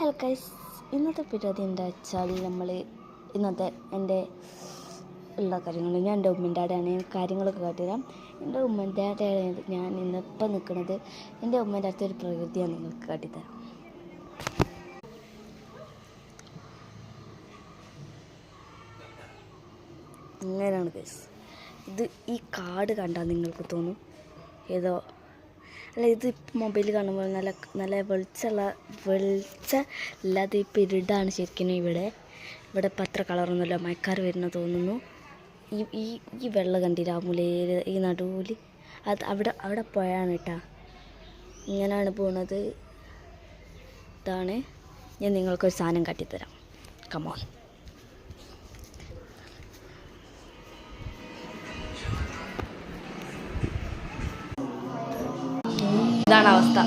Hello guys, ഇന്നത്തെ പരിപാടി എന്താ വെച്ചാൽ ഇന്നത്തെ എൻ്റെ എല്ലാ കാര്യങ്ങളും ഞാൻ എൻ്റെ ഉമ്മൻ്റെ അവിടെയാണ് കാര്യങ്ങളൊക്കെ കാട്ടിത്തരാം. എൻ്റെ ഉമ്മൻ്റെ അവിടെയാണ് ഞാൻ ഇന്നിപ്പം നിൽക്കുന്നത്. എൻ്റെ ഉമ്മൻ്റെ അടുത്തൊരു പ്രകൃതിയാണ് നിങ്ങൾക്ക് കാട്ടിത്തരാം. അങ്ങനെയാണ് ഗൈസ്. ഈ കാട് കണ്ടാൽ നിങ്ങൾക്ക് തോന്നും ഏതോ അല്ല, ഇത് മൊബൈലിൽ കാണുമ്പോൾ നല്ല വെളിച്ചമില്ലാതെ ഇപ്പോൾ ഇരുടാണ് ശരിക്കും. ഇവിടെ ഇപ്പം അത്ര കളറൊന്നുമില്ല, മഴക്കാർ വരുന്ന തോന്നുന്നു. ഈ വെള്ളം കണ്ടില്ല, മുലയിൽ ഈ നടുവിൽ അവിടെ പുഴയാണ് കേട്ടോ. ഇങ്ങനെയാണ് പോണത്. ഇതാണ് ഞാൻ നിങ്ങൾക്കൊരു സാധനം കാട്ടിത്തരാം. കമോൺ. ഇതാണ് അവസ്ഥ.